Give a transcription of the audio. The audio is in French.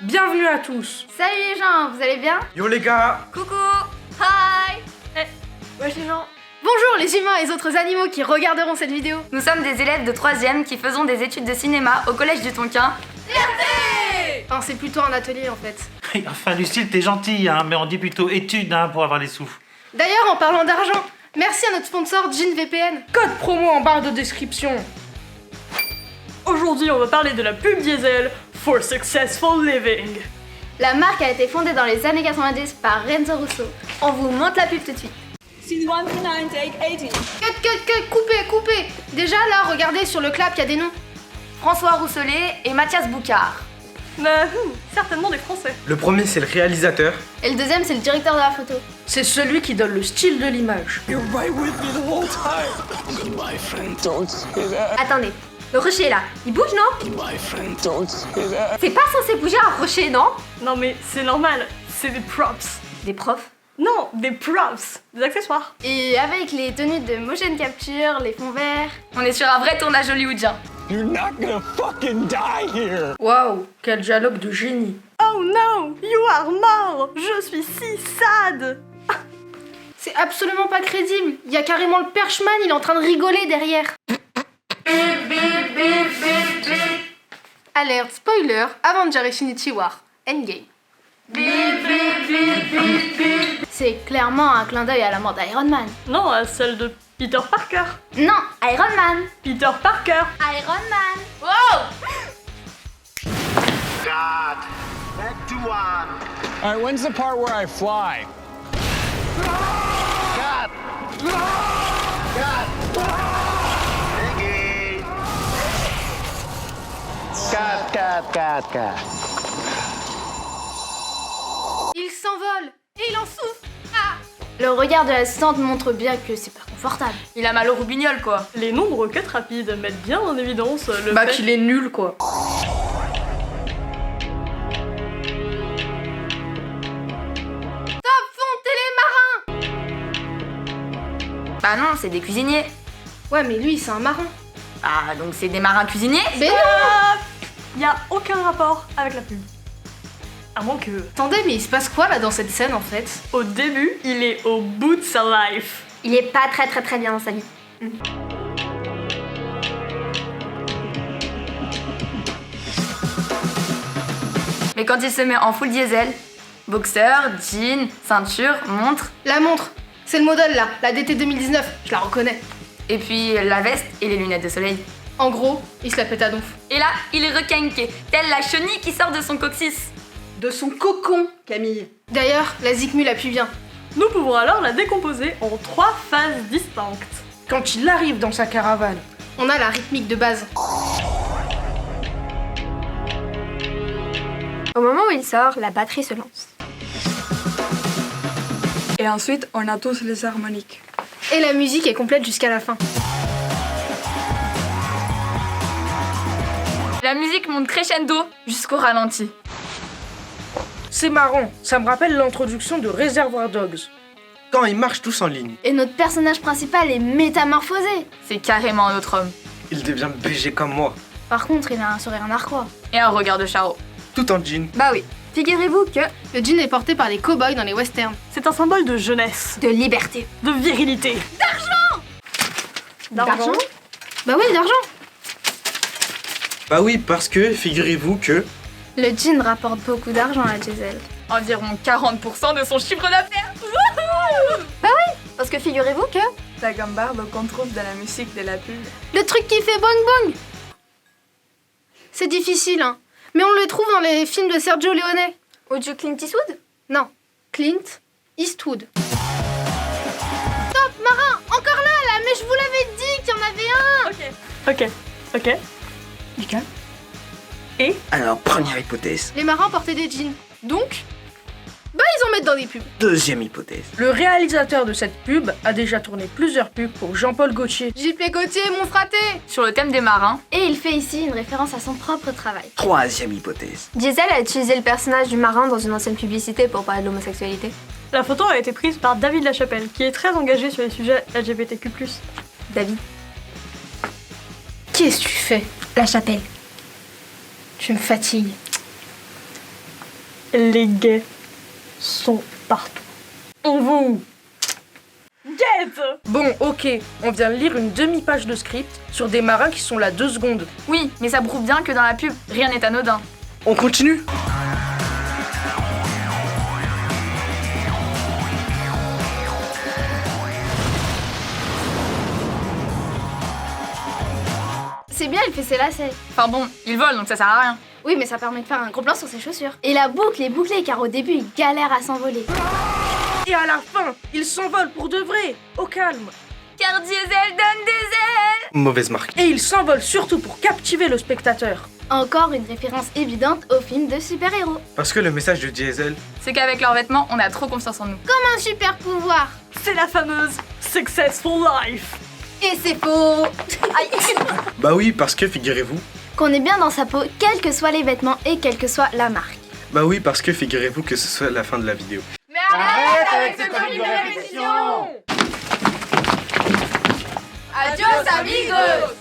Bienvenue à tous. Salut les gens, vous allez bien? Yo les gars. Coucou. Hi. Wesh les gens. Bonjour les humains et autres animaux qui regarderont cette vidéo. Nous sommes des élèves de 3ème qui faisons des études de cinéma au collège du Tonkin. Enfin, c'est plutôt un atelier en fait. Enfin, Lucille, t'es gentille, hein, mais on dit plutôt études pour avoir les sous. D'ailleurs, en parlant d'argent, merci à notre sponsor GeneVPN. Code promo en barre de description. Aujourd'hui, on va parler de la pub diesel for successful living. La marque a été fondée dans les années 90 par Renzo Russo. On vous montre la pub tout de suite. Scene 139, take 80. Cut, coupez. Déjà là, regardez sur le clap, il y a des noms. François Rousselet et Mathias Boucard. Certainement des Français. Le premier c'est le réalisateur. Et le deuxième, c'est le directeur de la photo. C'est celui qui donne le style de l'image. Attendez, le rocher là, il bouge non? C'est pas censé bouger un rocher, non? Non mais c'est normal, c'est des props. Des profs? Non, des props, des accessoires. Et avec les tenues de motion capture, les fonds verts. On est sur un vrai tournage hollywoodien. You're not gonna fucking die here! Waouh, quel dialogue de génie. Oh no, you are mort. Je suis si sad. C'est absolument pas crédible. Il y a carrément le perchman, il est en train de rigoler derrière. Alerte spoiler, Avenger Infinity War, Endgame. C'est clairement un clin d'œil à la mort d'Iron Man. Non, à celle de Peter Parker. Non, Iron Man. Peter Parker. Iron Man. Wow. Alright, when's the part where I fly? Il s'envole et il en souffle. Ah. Le regard de l'assistante montre bien que c'est pas confortable. Il a mal au roubignoles quoi. Les nombres cut rapides mettent bien en évidence le Bah fait... qu'il est nul quoi. Bah non, c'est des cuisiniers. Ouais, mais lui, c'est un marin. Ah, donc c'est des marins cuisiniers? Mais non. Y a aucun rapport avec la pub. À moins que... Attendez, mais il se passe quoi là dans cette scène en fait? Au début, il est au bout de sa life. Il est pas très bien dans sa vie. Mais quand il se met en full diesel, boxeur, jean, ceinture, montre, La montre. C'est le modèle là, la DT 2019, je la reconnais. et puis la veste et les lunettes de soleil. En gros, il se la pète à donf. Et là, il est requinqué, telle la chenille qui sort de son coccyx. De son cocon, Camille. D'ailleurs, la Zikmul appuie bien. Nous pouvons alors la décomposer en 3 phases distinctes. Quand il arrive dans sa caravane. On a la rythmique de base. Au moment où il sort, la batterie se lance. Et ensuite, on a tous les harmoniques. Et la musique est complète jusqu'à la fin. La musique monte crescendo jusqu'au ralenti. C'est marrant, ça me rappelle l'introduction de Reservoir Dogs. Quand ils marchent tous en ligne, Et notre personnage principal est métamorphosé. C'est carrément un autre homme. il devient BG comme moi. Par contre, il a un sourire narquois. Et un regard de charreau. Tout en jean. Bah oui, figurez-vous que Le jean est porté par les cow-boys dans les westerns. C'est un symbole de jeunesse, de liberté. de virilité. D'argent? Bah oui, d'argent. Bah oui, parce que figurez-vous que... Le jean rapporte beaucoup d'argent à Giselle. Environ 40% de son chiffre d'affaires. Parce que figurez-vous que... La gambarde qu'on trouve dans la musique de la pub. Le truc qui fait bong bong. C'est difficile, hein. Mais on le trouve dans les films de Sergio Leone. Ou du Clint Eastwood? Non, Clint Eastwood. Stop, marin, encore là, mais je vous l'avais dit qu'il y en avait un. Ok. Nickel. Alors, première hypothèse. Les marins portaient des jeans. Donc, ils en mettent dans des pubs. Deuxième hypothèse. Le réalisateur de cette pub a déjà tourné plusieurs pubs pour Jean-Paul Gaultier. JP Gauthier, mon fraté. Sur le thème des marins. Et il fait ici une référence à son propre travail. Troisième hypothèse. Diesel a utilisé le personnage du marin dans une ancienne publicité pour parler de l'homosexualité. La photo a été prise par David Lachapelle, qui est très engagé sur les sujets LGBTQ+. David. Qu'est-ce que tu fais? La chapelle. Tu me fatigues. Les gays sont partout. On vous guette. Bon, ok, on vient de lire une demi-page de script sur des marins qui sont là 2 secondes. Oui, mais ça prouve bien que dans la pub, rien n'est anodin. On continue? C'est bien, il fait ses lacets. Enfin bon, ils volent donc ça sert à rien. Oui, mais ça permet de faire un gros plan sur ses chaussures. Et la boucle est bouclée car au début, il galère à s'envoler. Et à la fin, ils s'envolent pour de vrai, au calme. Car Diesel donne des ailes. Mauvaise marque. Et ils s'envolent surtout pour captiver le spectateur. Encore une référence évidente au film de super-héros. Parce que le message de Diesel, C'est qu'avec leurs vêtements, on a trop confiance en nous. Comme un super pouvoir. C'est la fameuse Successful Life. Et c'est faux. bah oui, parce que figurez-vous. Qu'on est bien dans sa peau, quels que soient les vêtements et quelle que soit la marque. Bah oui, parce que figurez-vous que ce soit la fin de la vidéo. Mais arrête avec ce comique de répétition. Adios amigos.